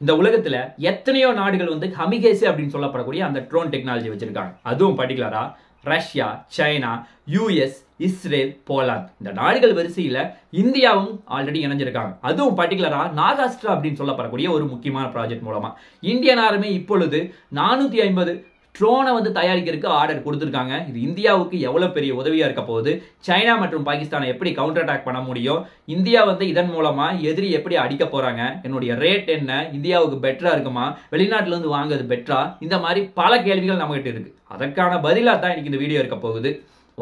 இந்த உலகத்துல எத்தனையோ நாடுகள் வந்து ஹமிகேசி அப்படின்னு சொல்லப்படக்கூடிய அந்த ட்ரோன் டெக்னாலஜி வச்சிருக்காங்க. அதுவும் பர்டிகுலரா Russia, China, US, Israel, Poland இந்த நாடுகள் வரிசையில இந்தியாவும் ஆல்ரெடி இணைஞ்சிருக்காங்க. அதுவும் பர்டிகுலரா நாகாஸ்ட்ரா அப்படின்னு சொல்லப்படக்கூடிய ஒரு முக்கியமான ப்ராஜெக்ட் மூலமா இந்தியன் ஆர்மி இப்பொழுது 450 ட்ரோனை வந்து தயாரிக்கிறதுக்கு ஆர்டர் கொடுத்துருக்காங்க. இது இந்தியாவுக்கு எவ்வளவு பெரிய உதவியா இருக்க போகுது, சைனா மற்றும் பாகிஸ்தானை எப்படி கவுண்டர் அட்டாக் பண்ண முடியும், இந்தியா வந்து இதன் மூலமா எதிரி எப்படி அடிக்க போறாங்க, என்னுடைய ரேட் என்ன, இந்தியாவுக்கு பெட்டரா இருக்குமா, வெளிநாட்டுல இருந்து வாங்குறது பெட்டரா, இந்த மாதிரி பல கேள்விகள் நம்மகிட்ட இருக்கு. அதற்கான பதிலா தான் இன்னைக்கு இந்த வீடியோ இருக்க போகுது.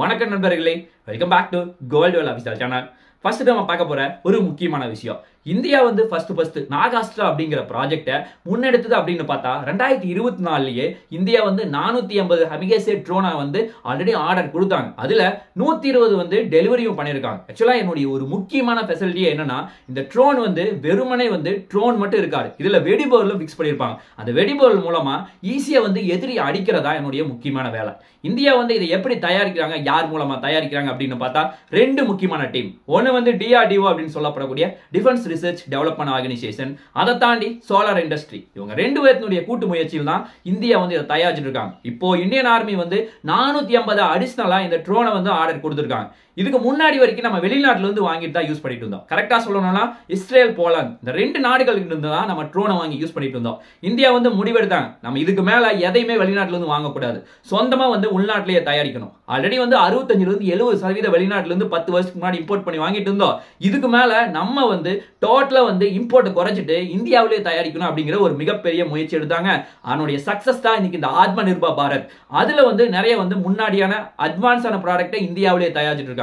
வணக்கம் நண்பர்களே, welcome back to Gold Well official channel. First நம்ம பார்க்க போற ஒரு முக்கியமான விஷயம், இந்தியா வந்து ஃபர்ஸ்ட் நாகாஸ்ட்ரா அப்படிங்கிற ப்ராஜெக்டை முன்னெடுத்தது அப்படின்னு பார்த்தா 2024லயே இந்தியா வந்து 450 ஹமிகேசி ட்ரோனை வந்து ஆல்ரெடி ஆர்டர் கொடுத்தாங்க. அதுல 120 வந்து டெலிவரியும் பண்ணியிருக்காங்க. ஆக்சுவலா என்னுடைய ஒரு முக்கியமான ஃபெசிலிட்டி என்னன்னா, இந்த ட்ரோன் வந்து வெறுமனே வந்து ட்ரோன் மட்டும் இருக்காது, இதுல வெடிபொருளும் ஃபிக்ஸ் பண்ணியிருப்பாங்க. அந்த வெடிபொருள் மூலமா ஈஸியா வந்து எதிரி அடிக்கிறதா என்னுடைய முக்கியமான வேலை. இந்தியா வந்து இதை எப்படி தயாரிக்கிறாங்க, யார் மூலமா தயாரிக்கிறாங்க அப்படின்னு பார்த்தா ரெண்டு முக்கியமான டீம். ஒன்னு வந்து DRDO அப்படின்னு சொல்லப்படக்கூடிய டிஃபென்ஸ் ரிசர்ச் டெவலப்மெண்ட் ஆர்கனைசேஷன், அதை தாண்டி சோலார் இண்டஸ்ட்ரி. இவங்க ரெண்டு பேருடைய கூட்டு முயற்சியில் தான் இந்தியா வந்து இதை தயாரிச்சிட்டு இருக்காங்க. இப்போ இந்தியன் ஆர்மி வந்து 450 அடிஷனலா இந்த ட்ரோனை வந்து ஆர்டர் கொடுத்திருக்காங்க. இதுக்கு முன்னாடி வரைக்கும் நம்ம வெளிநாட்டுல இருந்து வாங்கிட்டு தான் யூஸ் பண்ணிட்டு இருந்தோம். கரெக்டா சொல்லணும்னா இஸ்ரேல், போலாந்து இந்த ரெண்டு நாடுகளுக்கு இருந்து தான் நம்ம ட்ரோனை வாங்கி யூஸ் பண்ணிட்டு இருந்தோம். இந்தியா வந்து முடிவெடுத்தாங்க, நம்ம இதுக்கு மேல எதையுமே வெளிநாட்டுல இருந்து வாங்கக்கூடாது, சொந்தமா வந்து உள்நாட்டிலேயே தயாரிக்கணும். ஆல்ரெடி வந்து 65-70% வெளிநாட்டுல இருந்து 10 வருஷத்துக்கு முன்னாடி இம்போர்ட் பண்ணி வாங்கிட்டு இருந்தோம். இதுக்கு மேல நம்ம வந்து டோட்டலா வந்து இம்போர்ட் குறைச்சிட்டு இந்தியாவிலேயே தயாரிக்கணும் அப்படிங்கிற ஒரு மிகப்பெரிய முயற்சி எடுத்தாங்க. அதனுடைய சக்சஸ் தான் இன்னைக்கு இந்த ஆத்ம நிர்பர் பாரத். அதுல வந்து நிறைய வந்து முன்னாடியான அட்வான்ஸான ப்ராடக்ட்டை இந்தியாவிலேயே தயாரிச்சிட்டு இருக்காங்க.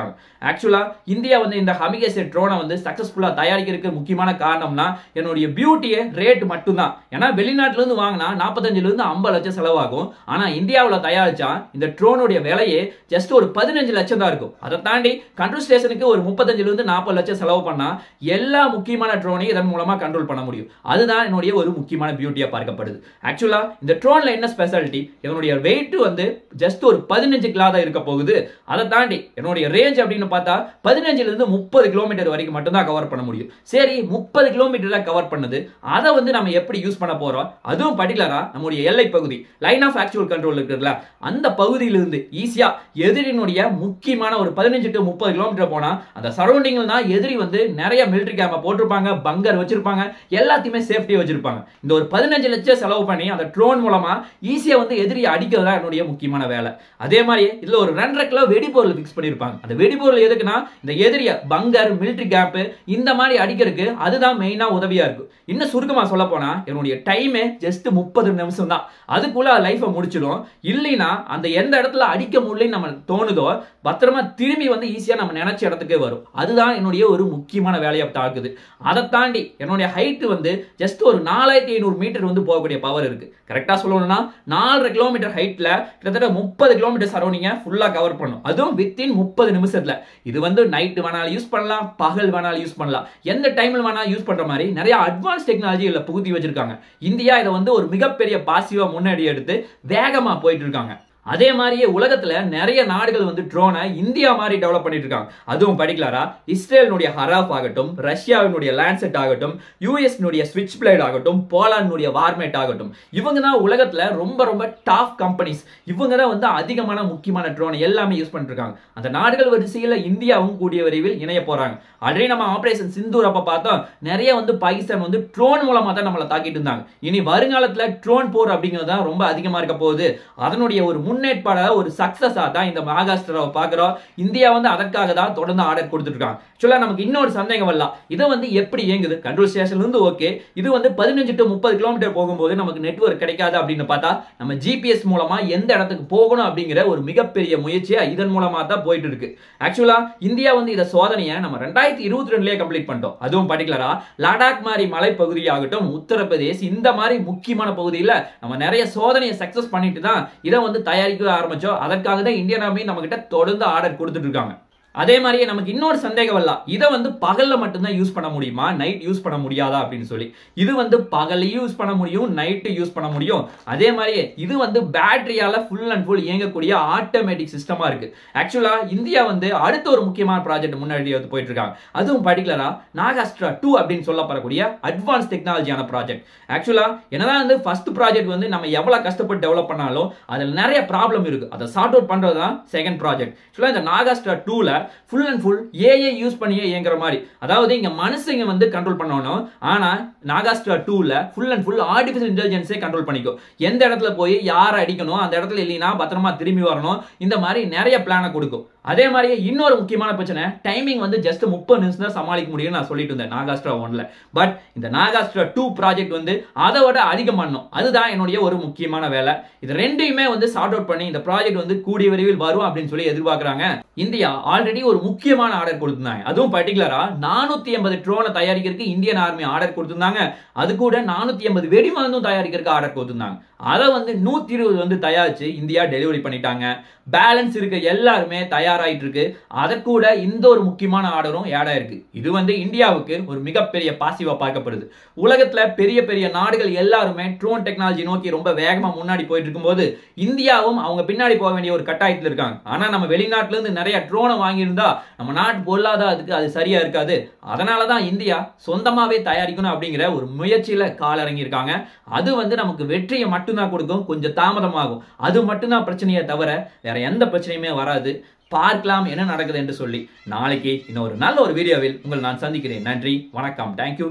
ஆக்சுவலா இந்தியா வந்து இந்த ஹமிகேசி ட்ரோனை வந்து சக்சஸ்ஃபுல்லா தயாரிக்கிறதுக்கு முக்கியமான காரணம்னா என்னுடைய பியூட்டியே ரேட் மட்டும் தான். ஏன்னா வெளிநாட்டுல இருந்து வாங்கினா 45-50 லட்சம் செலவாகும். ஆனா இந்தியாவில் தயாரிச்சா இந்த ட்ரோனுடைய விலையே ஜஸ்ட் ஒரு 15 லட்சம் தான் இருக்கும். அதை தாண்டி கண்ட்ரோல் ஸ்டேஷனுக்கு ஒரு 35-40 லட்சம் செலவு பண்ணா எல்லா முக்கியமான ட்ரோனையும் இதன் மூலமா கண்ட்ரோல் பண்ண முடியும். அதுதான் என்னுடைய ஒரு முக்கியமான பியூட்டியா பார்க்கப்படுது. ஆக்சுவலா இந்த ட்ரோன்ல என்ன ஸ்பெஷாலிட்டி, என்னுடைய வெயிட் வந்து ஜஸ்ட் ஒரு 15 கிலோ தான் இருக்க போகுது. அதை தாண்டி என்னுடைய ரேஞ்ச் அப்படின்னு பார்த்தா 15-30 கிலோமீட்டர் வரைக்கும் மட்டும் தான் கவர் பண்ண முடியும். சரி, 30 கிலோமீட்டர்ல கவர் பண்ணது, அதை வந்து நம்ம எப்படி யூஸ் பண்ண போறோம், அதுவும் பர்டிகுலரா நம்முடைய எல்லை பகுதி லைன் ஆஃப் ஆக்சுவல் கண்ட்ரோல் இருக்குல்ல, அந்த பகுதியிலிருந்து ஈஸியா எதிரினுடைய முக்கியமான ஒரு 15-30 கிலோமீட்டர் போனா அந்த சரௌண்டிங்ல தான் எதிரி வந்து நிறைய மிலிட்டரி கேம்ப போட்டிருப்பாங்க, பங்கர் வச்சிருப்பாங்க, எல்லாத்தையுமே சேஃப்டியா வச்சிருப்பாங்க. இந்த ஒரு 15 லட்சம் செலவு பண்ணி அந்த ட்ரோன் மூலமா ஈஸியா வந்து எதிரி அடிக்கிறதா என்னுடைய முக்கியமான வேலை. அதே மாதிரி இதுல ஒரு 2.5 கிலோ வெடிபொருள் ஃபிக்ஸ் பண்ணிருப்பாங்க. அந்த வெடிபொருள் எதுக்குன்னா இந்த எதிரிய பங்கர், மிலிட்டரி கேம்ப் இந்த மாதிரி அடிக்கிறதுக்கு அதுதான் மெயினா உதவியா இருக்கு. இன்னும் சுருக்கமா சொல்ல போனா என்னுடைய டைமே ஜஸ்ட் 30 நிமிஷம் தான். அதுக்குள்ள லைஃபை முடிச்சிடும். இல்லைன்னா அந்த எந்த இடத்துல அடிக்க முடியலன்னு நம்ம தோணுதோ பத்திரமா திரும்பி வந்து ஈஸியா நம்ம நினைச்ச இடத்துக்கே வரும். அதுதான் என்னுடைய ஒரு முக்கியமான வேலையை தாக்குது. அதை தாண்டி என்னுடைய ஹைட் வந்து ஜஸ்ட் ஒரு 4500 மீட்டர் வந்து போகக்கூடிய பவர் இருக்கு. கரெக்டா சொல்லணும்னா 4.5 கிலோமீட்டர் ஹைட்ல கிட்டத்தட்ட 30 கிலோமீட்டர் சரௌண்டிங்க ஃபுல்லா கவர் பண்ணும். அதுவும் வித்தின் 30 நிமிஷத்துல. இது வந்து நைட் வேணாலும் யூஸ் பண்ணலாம், பகல் வேணாலும் யூஸ் பண்ணலாம், எந்த டைம்ல வேணாலும் யூஸ் பண்ற மாதிரி நிறைய அட்வான்ஸ் டெக்னாலஜி இதுல புகுத்தி வச்சிருக்காங்க. இந்தியா இதை வந்து ஒரு மிகப்பெரிய பாசிட்டிவா முன்னாடி எடுத்து வேகமா போயிட்டு இருக்காங்க. அதே மாதிரியே உலகத்துல நிறைய நாடுகள் வந்து ட்ரோனை இந்தியா மாதிரி டெவலப் பண்ணிட்டு இருக்காங்க. அதுவும் பர்டிகுலரா இஸ்ரேலினுடைய ஹராப் ஆகட்டும், ரஷ்யாவினுடைய லான்செட் ஆகட்டும், யுஎஸ்னுடைய ஸ்விட்ச் பிளேட் ஆகட்டும், போலாந்துடைய வார்மேட் ஆகட்டும், இவங்க தான் உலகத்துல ரொம்ப ரொம்ப டாப் கம்பெனிஸ். இவங்க தான் வந்து அதிகமான முக்கியமான ட்ரோன் எல்லாமே யூஸ் பண்ணிட்டு இருக்காங்க. அந்த நாடுகள் வரிசையில் இந்தியாவும் கூடிய விரைவில் இணைய போறாங்க. ஆல்ரெடி நம்ம ஆபரேஷன் சிந்தூர் அப்ப பார்த்தோம், நிறைய வந்து பாகிஸ்தான் வந்து ட்ரோன் மூலமா தான் நம்மளை தாக்கிட்டு இருந்தாங்க. இனி வருங்காலத்துல ட்ரோன் போர் அப்படிங்கிறது தான் ரொம்ப அதிகமா இருக்க போகுது. அதனுடைய ஒரு முன்னேற்பாட ஒரு சக்சஸா தான் இந்த நாகாஸ்ட்ராவை பார்க்கிறோம். இந்தியா வந்து அதற்காக தான் தொடர்ந்து ஆர்டர் கொடுத்துட்டு இருக்காங்க. சொல்ல நமக்கு இன்னொரு சந்தேகம் வரலாம், இதை வந்து எப்படி இயங்குது, கண்ட்ரோல் ஸ்டேஷன்ல இருந்து ஓகே, இது வந்து 15-30 கிலோமீட்டர் போகும்போது நமக்கு நெட்வொர்க் கிடைக்காது அப்படின்னு பார்த்தா நம்ம ஜிபிஎஸ் மூலமா எந்த இடத்துக்கு போகணும் அப்படிங்கிற ஒரு மிகப்பெரிய முயற்சியா இதன் மூலமா தான் போயிட்டு இருக்கு. ஆக்சுவலா இந்தியா வந்து இதை சோதனையை நம்ம 2022லயே கம்ப்ளீட் பண்ணிட்டோம். அதுவும் பர்டிகுலரா லடாக் மாதிரி மலை பகுதியாகட்டும், உத்தரப்பிரதேஷ் இந்த மாதிரி முக்கியமான பகுதியில் நம்ம நிறைய சோதனையை சக்சஸ் பண்ணிட்டு தான் இதை வந்து தயாரிக்க ஆரம்பிச்சோம். அதற்காக தான் இந்தியன் ஆர்மி நம்ம கிட்ட தொடர்ந்து ஆர்டர் கொடுத்துட்டு இருக்காங்க. அதே மாதிரியே நமக்கு இன்னொரு சந்தேகம் வரலாம், இதை வந்து பகல்ல மட்டும்தான் யூஸ் பண்ண முடியுமா, நைட் யூஸ் பண்ண முடியாதா அப்படின்னு சொல்லி. இது வந்து பகலையும் யூஸ் பண்ண முடியும், நைட்டு யூஸ் பண்ண முடியும். அதே மாதிரியே இது வந்து பேட்டரியால ஃபுல் அண்ட் ஃபுல் இயங்கக்கூடிய ஆட்டோமேட்டிக் சிஸ்டமா இருக்கு. ஆக்சுவலா இந்தியா வந்து அடுத்த ஒரு முக்கியமான ப்ராஜெக்ட் முன்னாடி வந்து போயிட்டு இருக்காங்க. அதுவும் பர்டிகுலரா நாகாஸ்ட்ரா 2 அப்படின்னு சொல்லப்படக்கூடிய அட்வான்ஸ் டெக்னாலஜியான ப்ராஜெக்ட். ஆக்சுவலா என்னதான் வந்து ஃபர்ஸ்ட் ப்ராஜெக்ட் வந்து நம்ம எவ்வளவு கஷ்டப்பட்டு டெவலப் பண்ணாலும் அதில் நிறைய ப்ராப்ளம் இருக்கு. அதை சார்ட் அவுட் பண்றது தான் செகண்ட் ப்ராஜெக்ட். ஆக்சுவலா இந்த நாகாஸ்ட்ரா 2ல full and full AI use பண்ணியே இயங்குற மாதிரி, அதாவது இங்க மனுஷங்க வந்து கண்ட்ரோல் பண்ணணும். ஆனா நாகாஸ்ட்ரா 2ல ஃபுல் அண்ட் ஃபுல் ஆர்டிஃபிஷியல் இன்டெலிஜென்ஸே கண்ட்ரோல் பண்ணிக்கும். எந்த இடத்துல போய் யாரை அடிக்கணும், அந்த இடத்துல இல்லைன்னா பத்திரமா திரும்பி வரணும், இந்த மாதிரி நிறைய பிளானை கொடுக்கும். அதே மாதிரி இன்னொரு முக்கியமான பிரச்சனை, டைமிங் வந்து ஜஸ்ட் 30 நிமிஷம் தான் சமாளிக்க முடியும்னு நான் சொல்லிட்டு இருந்தேன் நாகாஸ்ட்ரா 1ல. பட் இந்த நாகாஸ்ட்ரா 2 ப்ராஜெக்ட் வந்து அதை விட அதிகம் பண்ணும். அதுதான் என்னுடைய ஒரு முக்கியமான வேலை. இது ரெண்டையுமே வந்து சார்ட் அவுட் பண்ணி இந்த ப்ராஜெக்ட் வந்து கூடிய விரைவில் வரும் அப்படின்னு சொல்லி எதிர்பார்க்கறாங்க. இந்தியா ஆல்ரெடி ஒரு முக்கியமான ஆர்டர் கொடுத்திருந்தாங்க. அதுவும் பர்டிகுலரா 480 ட்ரோனை தயாரிக்கிறதுக்கு இந்தியன் ஆர்மி ஆர்டர் கொடுத்திருந்தாங்க. அது கூட 480 வெடிமருந்தும் தயாரிக்கிறதுக்கு ஆர்டர் கொடுத்திருந்தாங்க. அதை வந்து 120 வந்து தயாரிச்சு இந்தியா டெலிவரி பண்ணிட்டாங்க. பேலன்ஸ் இருக்க எல்லாருமே தயாராயிட்டு இருக்கு. அத கூட இந்த ஒரு முக்கியமான ஆர்டரும் ஆட் ஆயிருக்கு. இது வந்து இந்தியாவுக்கு ஒரு மிகப்பெரிய பாசிட்டிவா பார்க்கப்படுது. உலகத்துல பெரிய பெரிய நாடுகள் எல்லாருமே ட்ரோன் டெக்னாலஜி நோக்கி ரொம்ப வேகமா முன்னாடி போயிட்டு இருக்கும்போது இந்தியாவும் அவங்க பின்னாடி போக வேண்டிய ஒரு கட்டாயத்தில் இருக்காங்க. ஆனா நம்ம வெளிநாட்டுல இருந்து நிறைய ட்ரோனை வாங்கியிருந்தா நம்ம நாட்டு பொருளாதாரத்துக்கு அது சரியா இருக்காது. அதனாலதான் இந்தியா சொந்தமாவே தயாரிக்கணும் அப்படிங்கிற ஒரு முயற்சியில காலிறங்கி இருக்காங்க. அது வந்து நமக்கு வெற்றியை மட்டும்தான் கொடுக்கும், கொஞ்சம் தாமதமாகும். அது மட்டும்தான் பிரச்சனையே தவிர வேற எந்த பிரச்சனையுமே வராது. பார்க்கலாம் என்ன நடக்குது என்று சொல்லி. நாளைக்கு இன்னொரு நல்ல ஒரு வீடியோவில் உங்களை நான் சந்திக்கிறேன். நன்றி, வணக்கம், தேங்க்யூ,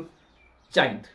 ஜெய் ஹிந்த்.